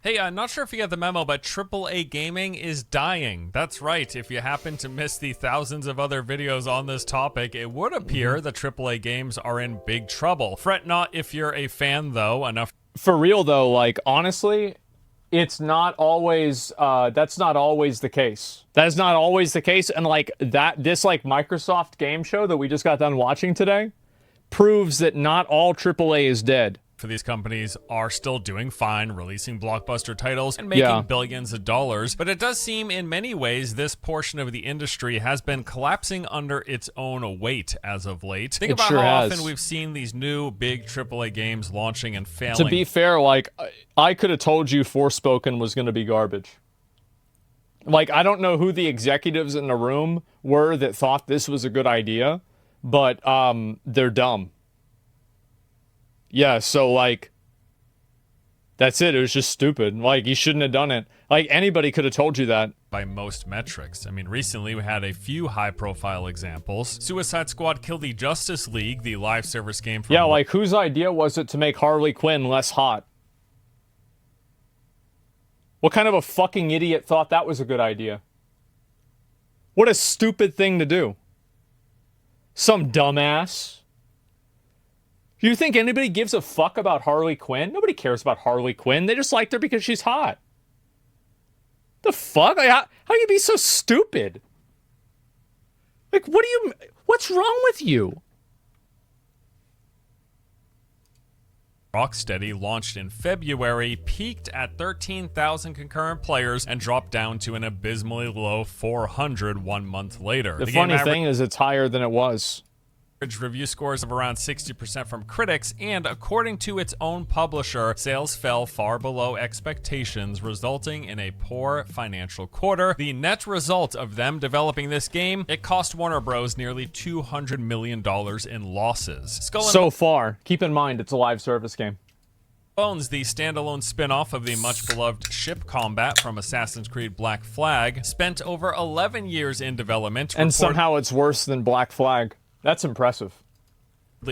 Hey, I'm not sure if you get the memo, but AAA gaming is dying. That's right. If you happen to miss the thousands of other videos on this topic, it would appear that AAA games are in big trouble. Fret not if you're a fan, though. Enough. For real, though, like, honestly, it's not always, that's not always the case. That is not always the case. And, like, this Microsoft game show that we just got done watching today proves that not all AAA is dead. For these companies are still doing fine, releasing blockbuster titles and making billions of dollars, but it does seem in many ways this portion of the industry has been collapsing under its own weight as of late. Think about how often we've seen these new big AAA games launching and failing. To be fair, like, I could have told you Forspoken was going to be garbage. Like, I don't know who the executives in the room were that thought this was a good idea, but they're dumb. Yeah, so, like, that's it. It was just stupid. Like, you shouldn't have done it. Like, anybody could have told you that. By most metrics. I mean, recently we had a few high-profile examples. Suicide Squad killed the Justice League, the live service game from... Yeah, like, whose idea was it to make Harley Quinn less hot? What kind of a fucking idiot thought that was a good idea? What a stupid thing to do. Some dumbass. Do you think anybody gives a fuck about Harley Quinn? Nobody cares about Harley Quinn. They just liked her because she's hot. The fuck? Like, how can you be so stupid? Like, what's wrong with you? Rocksteady launched in February, peaked at 13,000 concurrent players, and dropped down to an abysmally low 400 1 month later. The funny thing is it's higher than it was. Review scores of around 60% from critics, and according to its own publisher, sales fell far below expectations, resulting in a poor financial quarter. The net result of them developing this game, it cost Warner Bros. Nearly $200 million in losses. So far, keep in mind it's a live service game. Bones, the standalone spin-off of the much-beloved ship combat from Assassin's Creed Black Flag, spent over 11 years in development. And somehow it's worse than Black Flag. That's impressive.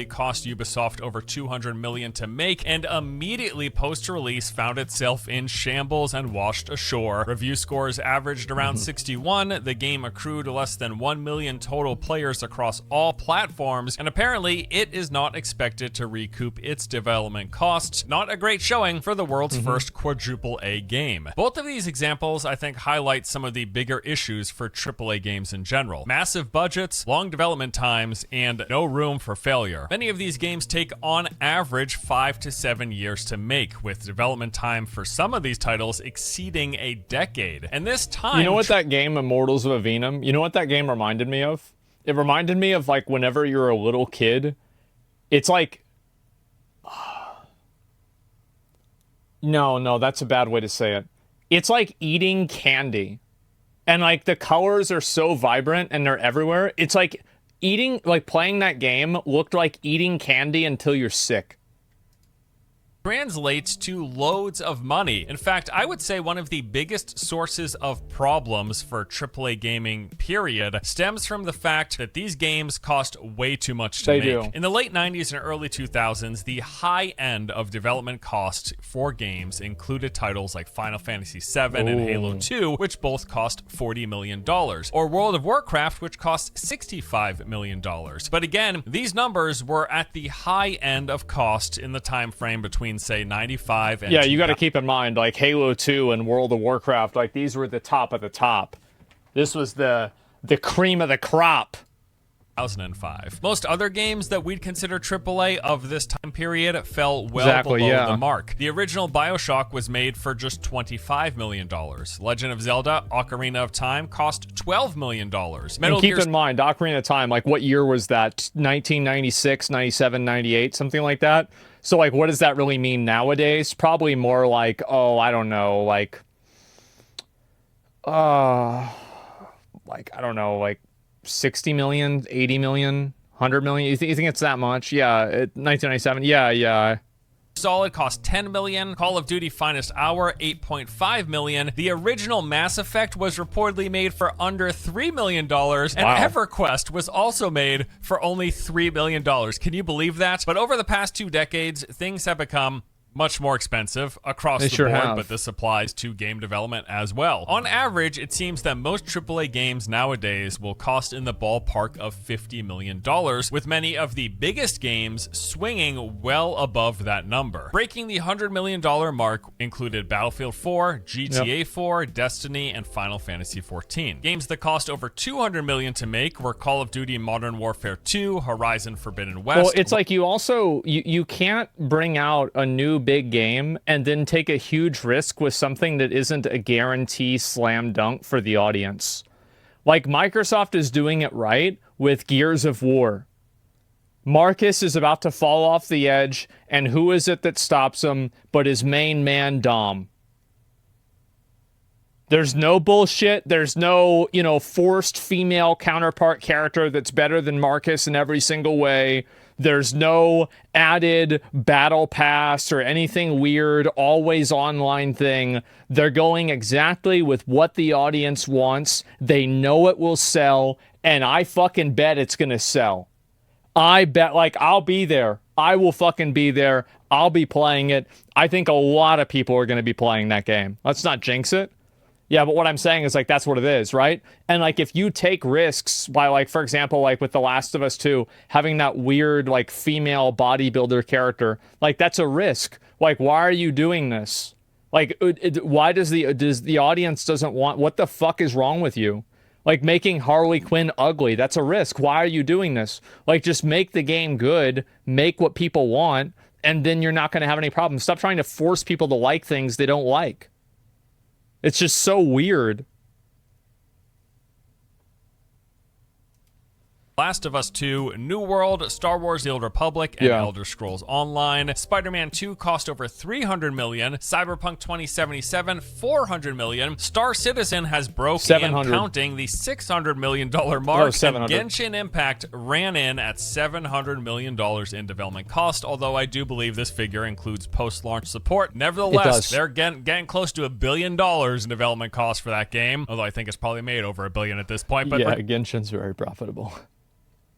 Cost Ubisoft over $200 million to make, and immediately post-release found itself in shambles and washed ashore. Review scores averaged around 61, the game accrued less than 1 million total players across all platforms, and apparently it is not expected to recoup its development costs. Not a great showing for the world's first quadruple A game. Both of these examples, I think, highlight some of the bigger issues for AAA games in general. Massive budgets, long development times, and no room for failure. Many of these games take on average 5 to 7 years to make, with development time for some of these titles exceeding a decade. And this time... You know what that game, Immortals of Avenum, you know what that game reminded me of? It reminded me of, like, whenever you're a little kid, it's like... No, that's a bad way to say it. It's like eating candy. And, like, the colors are so vibrant and they're everywhere. It's like... playing that game looked like eating candy until you're sick. Translates to loads of money. In fact, I would say one of the biggest sources of problems for AAA gaming, period, stems from the fact that these games cost way too much to make. Do. In the late 90s and early 2000s, the high end of development costs for games included titles like Final Fantasy VII and Halo 2, which both cost $40 million, or World of Warcraft, which cost $65 million. But again, these numbers were at the high end of cost in the time frame between, say, 95 and... Yeah, you got to keep in mind, like, Halo 2 and World of Warcraft, like, these were the top of the top. This was the cream of the crop. 2005. Most other games that we'd consider AAA of this time period fell well below the mark. The original BioShock was made for just $25 million. Legend of Zelda Ocarina of Time cost $12 million. And keep in mind, Ocarina of Time, like, what year was that? 1996, 97, 98, something like that? So, like, what does that really mean nowadays? Probably more like, I don't know, like, I don't know, like, 60 million, 80 million, 100 million. You think it's that much? Yeah, 1997. Yeah. Solid cost $10 million. Call of Duty Finest Hour, $8.5 million. The original Mass Effect was reportedly made for under $3 million. And EverQuest was also made for only $3 million. Can you believe that? But over the past 2 decades, things have become much more expensive across They the sure board, have. but this applies to game development as well. On average, it seems that most AAA games nowadays will cost in the ballpark of $50 million, with many of the biggest games swinging well above that number. Breaking the $100 million mark included Battlefield 4, GTA 4, Destiny, and Final Fantasy XIV. Games that cost over $200 million to make were Call of Duty Modern Warfare 2, Horizon Forbidden West. Well, it's like you can't bring out a new big game and then take a huge risk with something that isn't a guarantee slam dunk for the audience. Like Microsoft is doing it right with Gears of War. Marcus is about to fall off the edge, and who is it that stops him but his main man, Dom? There's no bullshit. There's no, forced female counterpart character that's better than Marcus in every single way. There's no added battle pass or anything weird, always online thing. They're going exactly with what the audience wants. They know it will sell, and I fucking bet it's gonna sell. I bet, I'll be there. I will fucking be there. I'll be playing it. I think a lot of people are gonna be playing that game. Let's not jinx it. Yeah, but what I'm saying is, that's what it is, right? And, if you take risks by, for example, with The Last of Us 2, having that weird, female bodybuilder character, that's a risk. Why are you doing this? Why does the audience doesn't want, what the fuck is wrong with you? Making Harley Quinn ugly, that's a risk. Why are you doing this? Just make the game good, make what people want, and then you're not going to have any problems. Stop trying to force people to like things they don't like. It's just so weird. Last of Us 2, New World, Star Wars The Old Republic, and Elder Scrolls Online. Spider-Man 2 cost over $300 million. Cyberpunk 2077, $400 million. Star Citizen has broken and counting the $600 million mark. And Genshin Impact ran in at $700 million in development cost, although I do believe this figure includes post-launch support. Nevertheless, they're getting close to $1 billion in development cost for that game, although I think it's probably made over $1 billion at this point. But Genshin's very profitable.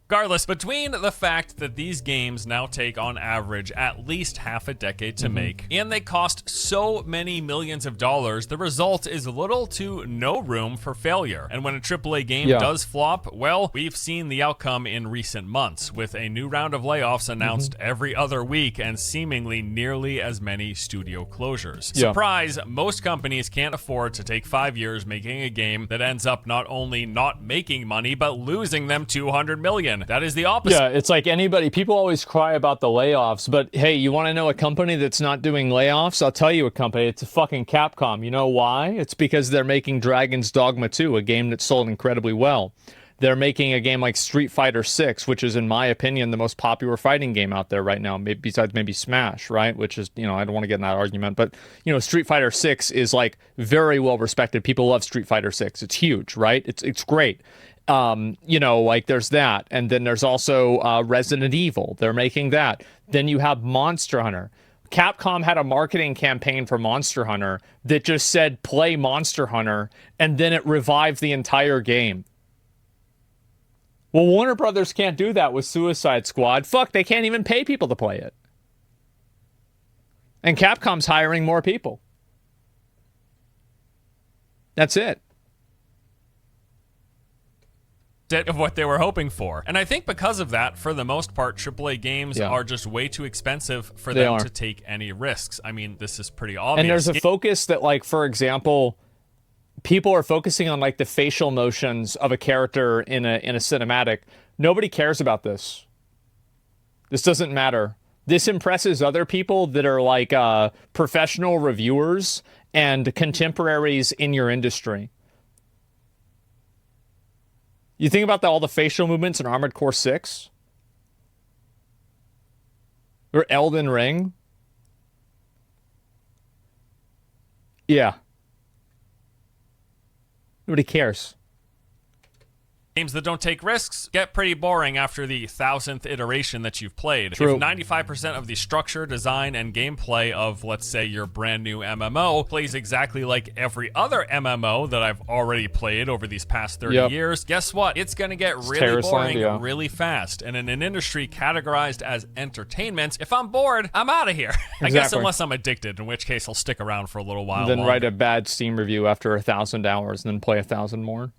Regardless, between the fact that these games now take on average at least half a decade to make, and they cost so many millions of dollars, the result is little to no room for failure. And when a AAA game does flop, well, we've seen the outcome in recent months, with a new round of layoffs announced every other week and seemingly nearly as many studio closures. Surprise, most companies can't afford to take 5 years making a game that ends up not only not making money, but losing them $200 million. That is the opposite. Yeah, it's like anybody, people always cry about the layoffs, but hey, you want to know a company that's not doing layoffs? I'll tell you a company. It's a fucking Capcom. You know why? It's because they're making Dragon's Dogma 2, a game that sold incredibly well. They're making a game like Street Fighter 6, which is, in my opinion, the most popular fighting game out there right now, besides maybe Smash, right? Which is, I don't want to get in that argument, but, Street Fighter 6 is, very well respected. People love Street Fighter 6. It's huge, right? It's great. There's that. And then there's also Resident Evil. They're making that. Then you have Monster Hunter. Capcom had a marketing campaign for Monster Hunter that just said, play Monster Hunter, and then it revived the entire game. Well, Warner Brothers can't do that with Suicide Squad. Fuck, they can't even pay people to play it. And Capcom's hiring more people. That's it. Of what they were hoping for. And I think because of that, for the most part, AAA games are just way too expensive for them to take any risks. I mean, this is pretty obvious. And there's a focus that, for example, people are focusing on, the facial motions of a character in a cinematic. Nobody cares about this. This doesn't matter. This impresses other people that are, professional reviewers and contemporaries in your industry. You think about all the facial movements in Armored Core 6? Or Elden Ring? Yeah. Nobody cares. Games that don't take risks get pretty boring after the 1,000th iteration that you've played. True. If 95% of the structure, design, and gameplay of, let's say, your brand new MMO plays exactly like every other MMO that I've already played over these past 30 years, guess what? It's going to get really boring really fast. And in an industry categorized as entertainment, if I'm bored, I'm out of here. I guess unless I'm addicted, in which case I'll stick around for a little while Then longer. write a bad Steam review after 1,000 hours and then play 1,000 more.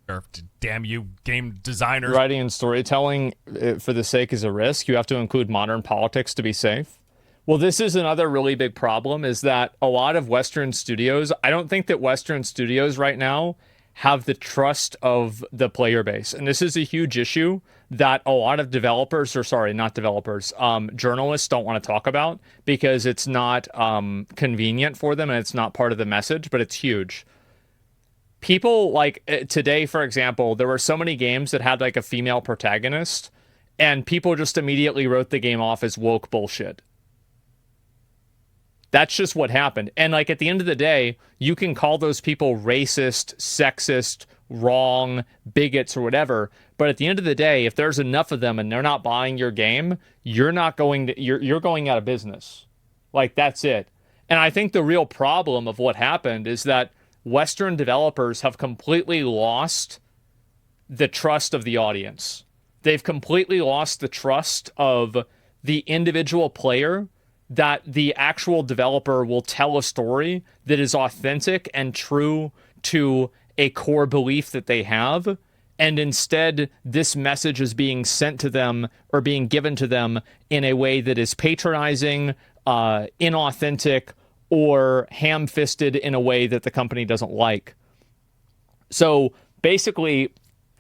Or, damn you, game designers. Writing and storytelling, for the sake is a risk. You have to include modern politics to be safe. Well, this is another really big problem, is that a lot of Western studios, I don't think that Western studios right now have the trust of the player base. And this is a huge issue that a lot of developers, or sorry, not developers, journalists don't want to talk about because it's not convenient for them and it's not part of the message, but it's huge. People, like today, for example, there were so many games that had like a female protagonist, and people just immediately wrote the game off as woke bullshit. That's just what happened. And like at the end of the day, you can call those people racist, sexist, wrong, bigots, or whatever. But at the end of the day, if there's enough of them and they're not buying your game, you're going out of business. Like, that's it. And I think the real problem of what happened is that Western developers have completely lost the trust of the audience. They've completely lost the trust of the individual player, that the actual developer will tell a story that is authentic and true to a core belief that they have. And instead, this message is being sent to them or being given to them in a way that is patronizing, inauthentic, or ham-fisted in a way that the company doesn't like. So basically,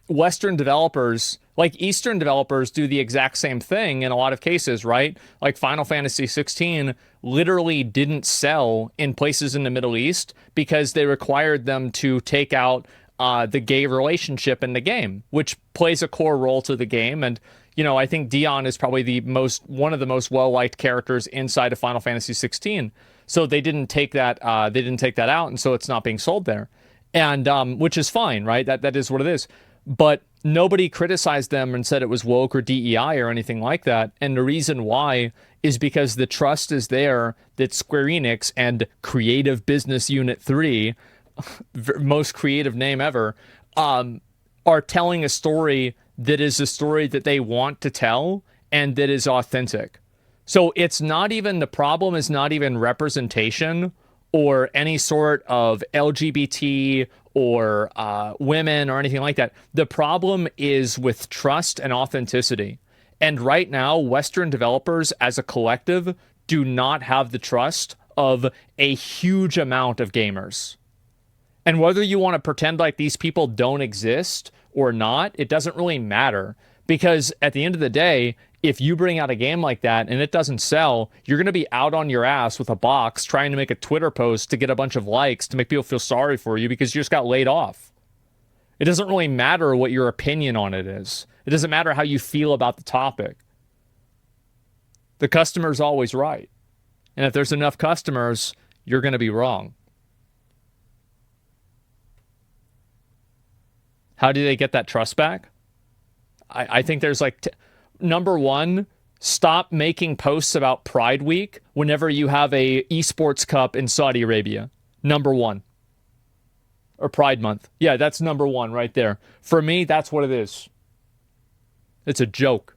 Western developers, like Eastern developers, do the exact same thing in a lot of cases, right? Like Final Fantasy 16 literally didn't sell in places in the Middle East because they required them to take out the gay relationship in the game, which plays a core role to the game. And, you know, I think Dion is probably one of the most well-liked characters inside of Final Fantasy 16. So they didn't take that out, and so it's not being sold there. And which is fine, right? That is what it is. But nobody criticized them and said it was woke or DEI or anything like that. And the reason why is because the trust is there that Square Enix and Creative Business Unit 3, most creative name ever, are telling a story that is a story that they want to tell and that is authentic. So it's not even, the problem is not even representation or any sort of LGBT or women or anything like that. The problem is with trust and authenticity. And right now, Western developers as a collective do not have the trust of a huge amount of gamers. And whether you want to pretend like these people don't exist or not, it doesn't really matter. Because at the end of the day, if you bring out a game like that and it doesn't sell, you're going to be out on your ass with a box trying to make a Twitter post to get a bunch of likes to make people feel sorry for you because you just got laid off. It doesn't really matter what your opinion on it is. It doesn't matter how you feel about the topic. The customer's always right. And if there's enough customers, you're going to be wrong. How do they get that trust back? I think there's like... Number one, stop making posts about Pride Week whenever you have a esports cup in Saudi Arabia. Number one. Or Pride Month. Yeah, that's number one right there. For me, that's what it is. It's a joke.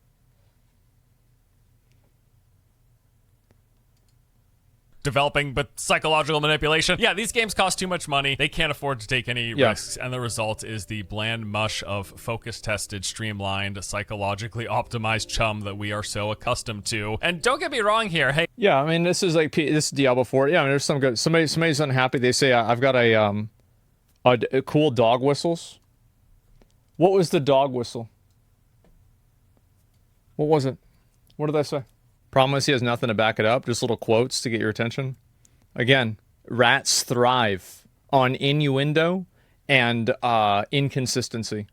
Developing but psychological manipulation. Yeah, these games cost too much money. They can't afford to take any risks, and the result is the bland mush of focus-tested, streamlined, psychologically optimized chum that we are so accustomed to. And don't get me wrong here. Hey, yeah, I mean, this is Diablo 4. Yeah, I mean, there's some good. Somebody's unhappy. They say I've got a cool dog whistles. What was the dog whistle? What was it? What did I say? Promise he has nothing to back it up, just little quotes to get your attention. Again, rats thrive on innuendo and inconsistency.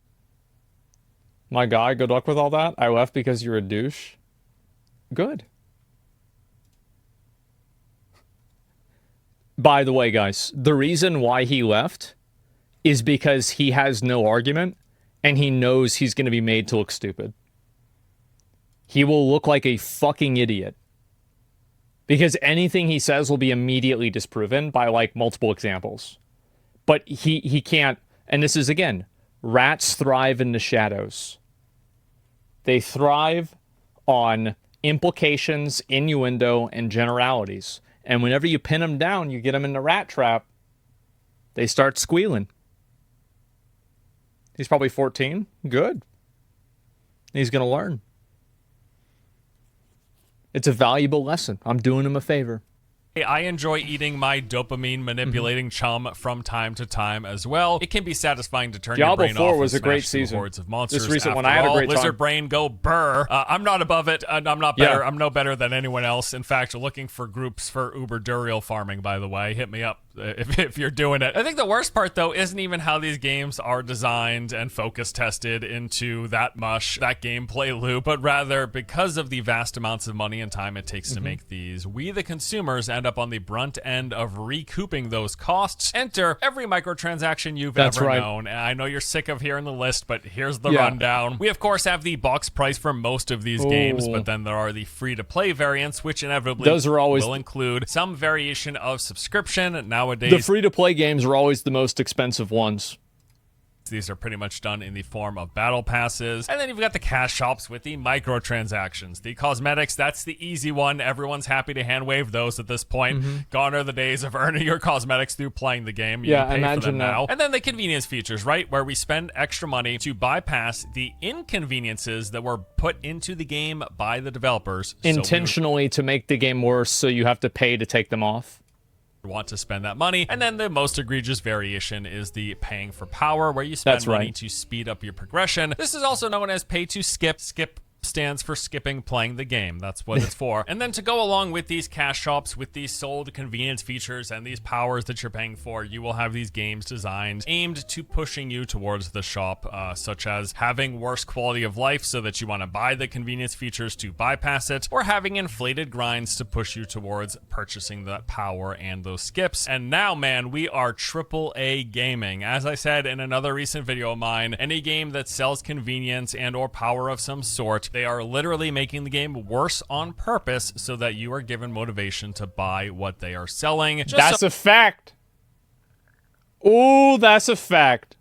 My guy, good luck with all that. I left because you're a douche. Good. By the way, guys, the reason why he left is because he has no argument and he knows he's going to be made to look stupid. He will look like a fucking idiot. Because anything he says will be immediately disproven by, like, multiple examples. But he can't, and this is, again, rats thrive in the shadows. They thrive on implications, innuendo, and generalities. And whenever you pin them down, you get them in the rat trap, they start squealing. He's probably 14. Good. He's going to learn. It's a valuable lesson. I'm doing him a favor. I enjoy eating my dopamine manipulating chum from time to time as well. It can be satisfying to turn Diablo your brain 4 off was and a great smash through season. hordes of monsters. This recent After one, I had a all, great time. Lizard brain go burr. I'm not above it. I'm not better. Yeah. I'm no better than anyone else. In fact, looking for groups for Uber Duriel farming, by the way. Hit me up if you're doing it. I think the worst part, though, isn't even how these games are designed and focus tested into that mush, that gameplay loop, but rather because of the vast amounts of money and time it takes to make these, we the consumers end up on the brunt end of recouping those costs. Enter every microtransaction you've ever known. And I know you're sick of hearing the list, but here's the rundown. We, of course, have the box price for most of these games, but then there are the free-to-play variants, which inevitably will include some variation of subscription. Nowadays, the free-to-play games are always the most expensive ones. These are pretty much done in the form of battle passes. And then you've got the cash shops with the microtransactions. The cosmetics, that's the easy one. Everyone's happy to hand wave those at this point. Gone are the days of earning your cosmetics through playing the game. You pay imagine for them that. now. And then the convenience features, right? Where we spend extra money to bypass the inconveniences that were put into the game by the developers. Intentionally to make the game worse, so you have to pay to take them off. Want to spend that money. And then the most egregious variation is the paying for power, where you spend money to speed up your progression. This is also known as pay to skip. Skip stands for skipping playing the game. That's what it's for. And then to go along with these cash shops, with these sold convenience features and these powers that you're paying for, you will have these games designed aimed to pushing you towards the shop, such as having worse quality of life so that you want to buy the convenience features to bypass it, or having inflated grinds to push you towards purchasing that power and those skips. And now, man, we are AAA gaming. As I said in another recent video of mine, any game that sells convenience and or power of some sort, they are literally making the game worse on purpose so that you are given motivation to buy what they are selling. That's a fact. Ooh, that's a fact.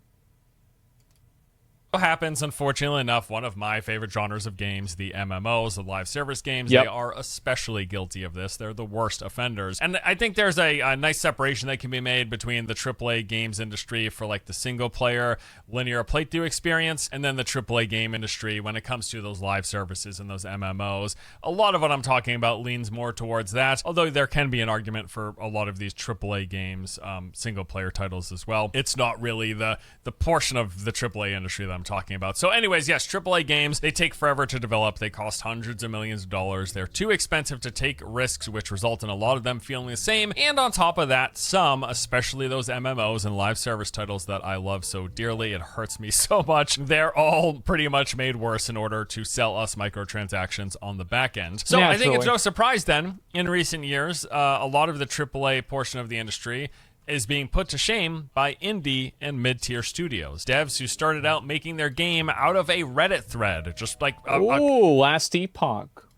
Happens, unfortunately enough, one of my favorite genres of games, the MMOs, the live service games, Yep. they are especially guilty of this. They're the worst offenders. And I think there's a nice separation that can be made between the AAA games industry for like the single player linear playthrough experience and then the AAA game industry when it comes to those live services and those MMOs. A lot of what I'm talking about leans more towards that, although there can be an argument for a lot of these AAA games, single player titles as well. It's not really the portion of the AAA industry that I'm talking about. So anyways, yes, AAA games, they take forever to develop. They cost hundreds of millions of dollars. They're too expensive to take risks, which result in a lot of them feeling the same. And on top of that, some, especially those MMOs and live service titles that I love so dearly, it hurts me so much, they're all pretty much made worse in order to sell us microtransactions on the back end. So I think it's no surprise then, in recent years, a lot of the AAA portion of the industry is being put to shame by indie and mid-tier studios. Devs who started out making their game out of a Reddit thread, just like last epoch.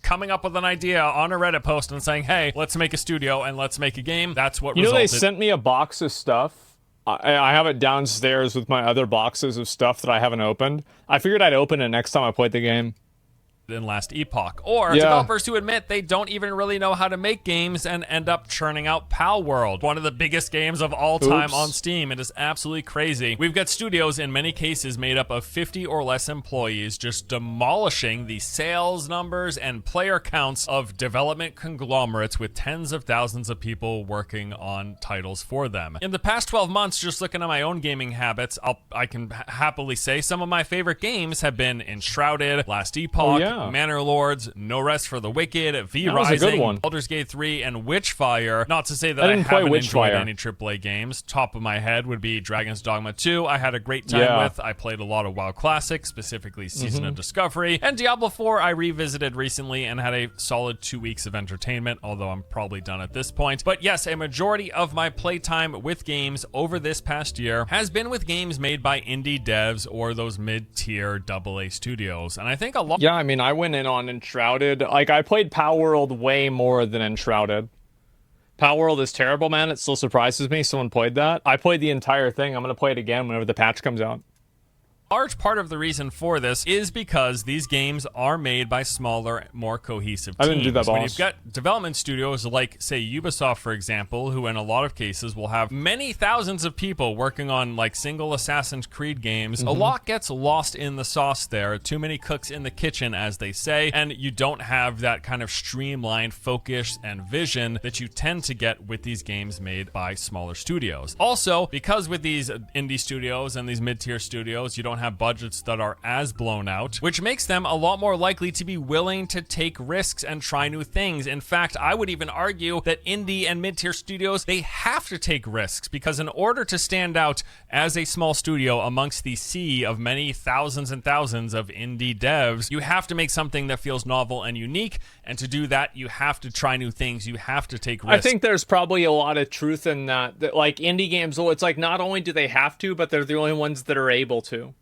Coming up with an idea on a Reddit post and saying, hey, let's make a studio and let's make a game. That's what resulted. They sent me a box of stuff. I have it downstairs with my other boxes of stuff that I haven't opened. I figured I'd open it next time I played the game. In last epoch, or developers who admit they don't even really know how to make games and end up churning out Pal World, one of the biggest games of all time on Steam. It is absolutely crazy. We've got studios in many cases made up of 50 or less employees just demolishing the sales numbers and player counts of development conglomerates with tens of thousands of people working on titles for them. In the past 12 months, just looking at my own gaming habits, I can happily say some of my favorite games have been Enshrouded, Last Epoch, Manor Lords, No Rest for the Wicked, V That was a good Rising, one. Baldur's Gate 3, and Witchfire. Not to say that I didn't play haven't enjoyed Witchfire. any AAA games. Top of my head would be Dragon's Dogma 2. I had a great time with. I played a lot of WoW Classic, specifically Season of Discovery. And Diablo 4 I revisited recently and had a solid 2 weeks of entertainment, although I'm probably done at this point. But yes, a majority of my playtime with games over this past year has been with games made by indie devs or those mid-tier AA studios. And I think a lot... Yeah, I mean, I went in on Enshrouded. Like, I played Power World way more than Enshrouded. Power World is terrible, man. It still surprises me someone played that. I played the entire thing. I'm going to play it again whenever the patch comes out. Large part of the reason for this is because these games are made by smaller, more cohesive teams. I didn't do that, boss. When you've got development studios like, say, Ubisoft, for example, who in a lot of cases will have many thousands of people working on like single Assassin's Creed games, a lot gets lost in the sauce there. Too many cooks in the kitchen, as they say, and you don't have that kind of streamlined focus and vision that you tend to get with these games made by smaller studios. Also, because with these indie studios and these mid-tier studios, you don't have budgets that are as blown out, which makes them a lot more likely to be willing to take risks and try new things. In fact, I would even argue that indie and mid-tier studios, they have to take risks, because in order to stand out as a small studio amongst the sea of many thousands and thousands of indie devs, you have to make something that feels novel and unique, and to do that, you have to try new things, you have to take risks. I think there's probably a lot of truth in that like indie games, well, it's like not only do they have to, but they're the only ones that are able to.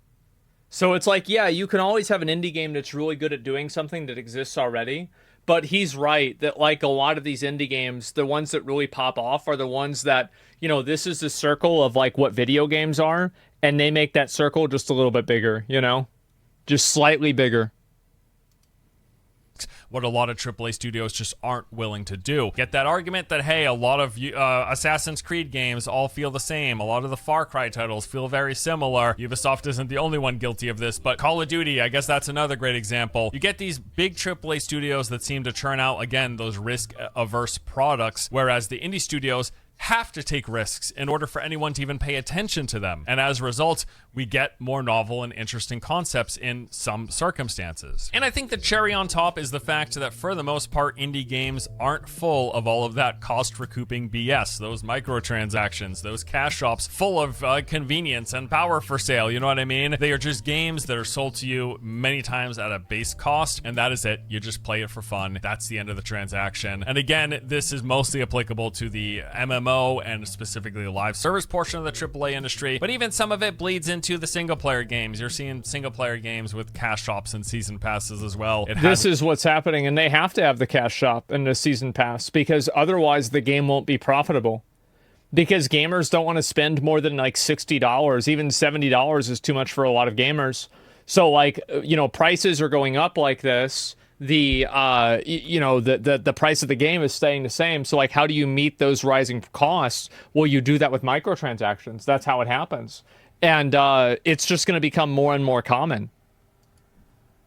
So it's like, yeah, you can always have an indie game that's really good at doing something that exists already. But he's right that like a lot of these indie games, the ones that really pop off are the ones that, you know, this is the circle of like what video games are. And they make that circle just a little bit bigger, you know, just slightly bigger. What a lot of AAA studios just aren't willing to do. Get that argument that, hey, a lot of Assassin's Creed games all feel the same. A lot of the Far Cry titles feel very similar. Ubisoft isn't the only one guilty of this, but Call of Duty, I guess that's another great example. You get these big AAA studios that seem to churn out, again, those risk-averse products, whereas the indie studios have to take risks in order for anyone to even pay attention to them. And as a result, we get more novel and interesting concepts in some circumstances. And I think the cherry on top is the fact that for the most part, indie games aren't full of all of that cost recouping BS, those microtransactions, those cash shops full of convenience and power for sale, you know what I mean? They are just games that are sold to you many times at a base cost, and that is it. You just play it for fun. That's the end of the transaction. And again, this is mostly applicable to the MMO and specifically the live service portion of the AAA industry, but even some of it bleeds into the single player games. You're seeing single player games with cash shops and season passes as well. This is what's happening, and they have to have the cash shop and the season pass because otherwise the game won't be profitable. Because gamers don't want to spend more than like $60. Even $70 is too much for a lot of gamers. So like, you know, prices are going up like this. The price of the game is staying the same. So like, how do you meet those rising costs? Well, you do that with microtransactions. That's how it happens. And it's just going to become more and more common.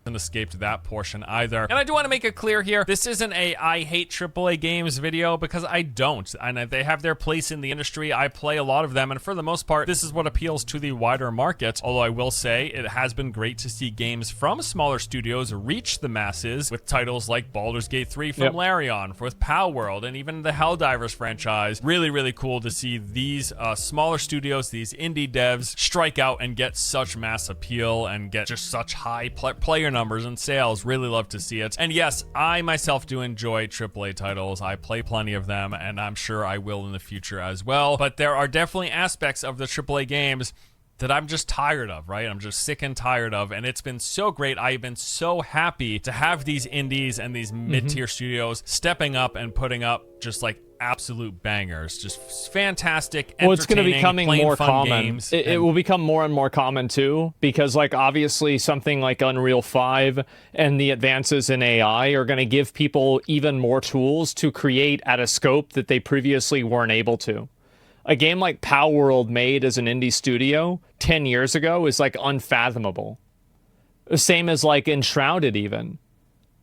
Escaped that portion either. And I do want to make it clear here, this isn't a I hate AAA games video, because I don't. And they have their place in the industry. I play a lot of them, and for the most part, this is what appeals to the wider market. Although I will say it has been great to see games from smaller studios reach the masses with titles like Baldur's Gate 3 from Larian, with Power World, and even the Helldivers franchise. Really, really cool to see these smaller studios, these indie devs, strike out and get such mass appeal and get just such high player numbers and sales. Really love to see it. And yes, I myself do enjoy AAA titles. I play plenty of them, and I'm sure I will in the future as well. But there are definitely aspects of the AAA games that I'm just tired of, right? I'm just sick and tired of, and it's been so great. I've been so happy to have these indies and these mid-tier studios stepping up and putting up just like absolute bangers, just fantastic, well, it's going to be becoming more common. Games. It will become more and more common too, because like obviously something like Unreal 5 and the advances in AI are going to give people even more tools to create at a scope that they previously weren't able to. A game like Power World made as an indie studio 10 years ago is like unfathomable. Same as like Enshrouded even.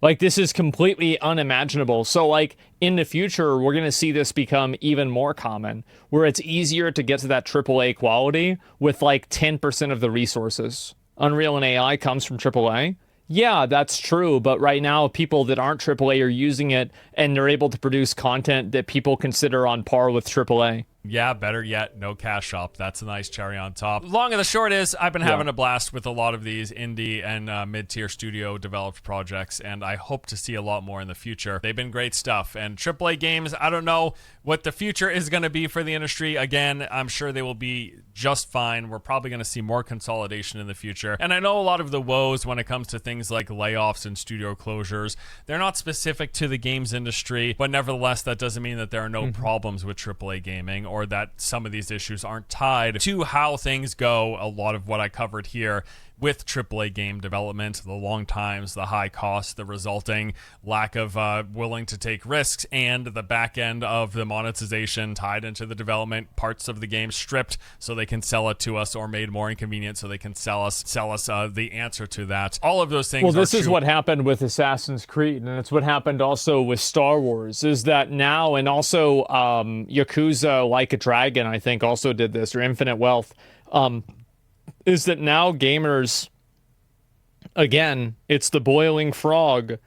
Like, this is completely unimaginable. So, like, in the future, we're going to see this become even more common, where it's easier to get to that AAA quality with, like, 10% of the resources. Unreal and AI comes from AAA. Yeah, that's true. But right now, people that aren't AAA are using it, and they're able to produce content that people consider on par with AAA. Yeah, better yet, no cash shop. That's a nice cherry on top. Long and the short is, I've been having a blast with a lot of these indie and mid-tier studio developed projects, and I hope to see a lot more in the future. They've been great stuff. And AAA games, I don't know what the future is going to be for the industry. Again, I'm sure they will be just fine. We're probably going to see more consolidation in the future. And I know a lot of the woes when it comes to things like layoffs and studio closures, they're not specific to the games industry, but nevertheless, that doesn't mean that there are no problems with AAA gaming, or that some of these issues aren't tied to how things go. A lot of what I covered here with AAA game development, the long times, the high costs, the resulting lack of willing to take risks, and the back end of the monetization tied into the development, parts of the game stripped so they can sell it to us, or made more inconvenient so they can sell us the answer to that. All of those things. Well, this is what happened with Assassin's Creed, and it's what happened also with Star Wars, is that now, and also Yakuza Like a Dragon, I think, also did this, or Infinite Wealth, is that now gamers, again, it's the boiling frog.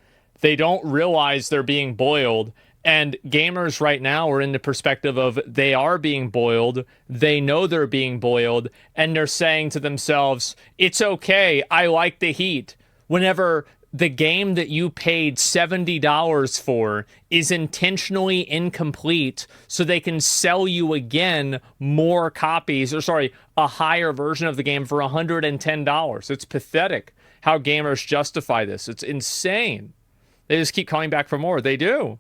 They don't realize they're being boiled. And gamers right now are in the perspective of they are being boiled. They know they're being boiled. And they're saying to themselves, it's okay. I like the heat. Whenever the game that you paid $70 for is intentionally incomplete so they can sell you again more copies, or sorry, a higher version of the game for $110. It's pathetic how gamers justify this. It's insane. They just keep coming back for more. They do.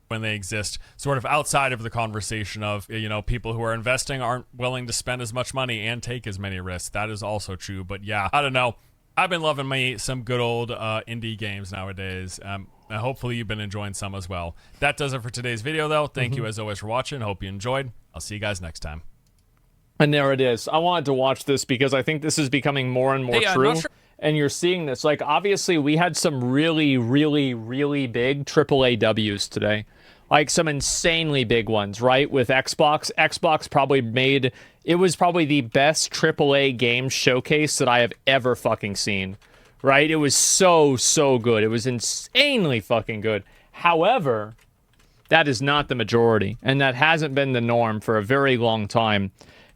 When they exist sort of outside of the conversation of, you know, people who are investing aren't willing to spend as much money and take as many risks. That is also true. But yeah, I don't know. I've been loving me some good old indie games nowadays. Hopefully you've been enjoying some as well. That does it for today's video, though. Thank you as always for watching. Hope you enjoyed. I'll see you guys next time. And there it is. I wanted to watch this because I think this is becoming more and more true. And you're seeing this. Like, obviously, we had some really, really, really big AAA Ws today. Like, some insanely big ones, right? With Xbox. Xbox probably made... It was probably the best AAA game showcase that I have ever fucking seen. Right? It was so, so good. It was insanely fucking good. However, that is not the majority. And that hasn't been the norm for a very long time.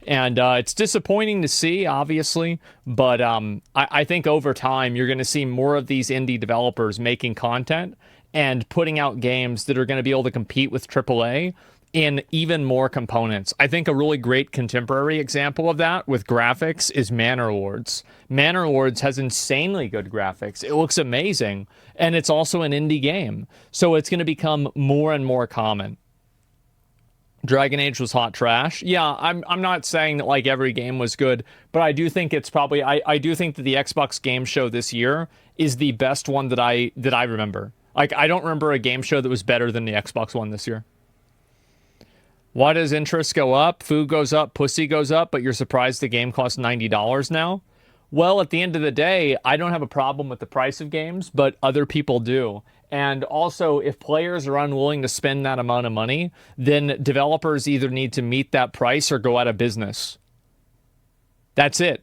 And it's disappointing to see, obviously, but I think over time you're going to see more of these indie developers making content and putting out games that are going to be able to compete with AAA in even more components. I think a really great contemporary example of that with graphics is Manor Lords. Manor Lords has insanely good graphics. It looks amazing, and it's also an indie game. So it's going to become more and more common. Dragon Age was hot trash. Yeah, I'm not saying that like every game was good, but I do think it's probably I do think that the Xbox game show this year is the best one that I remember. Like, I don't remember a game show that was better than the Xbox one this year. Why does interest go up? Food goes up, pussy goes up, but you're surprised the game costs $90 now? Well, at the end of the day, I don't have a problem with the price of games, but other people do. And also, if players are unwilling to spend that amount of money, then developers either need to meet that price or go out of business. That's it.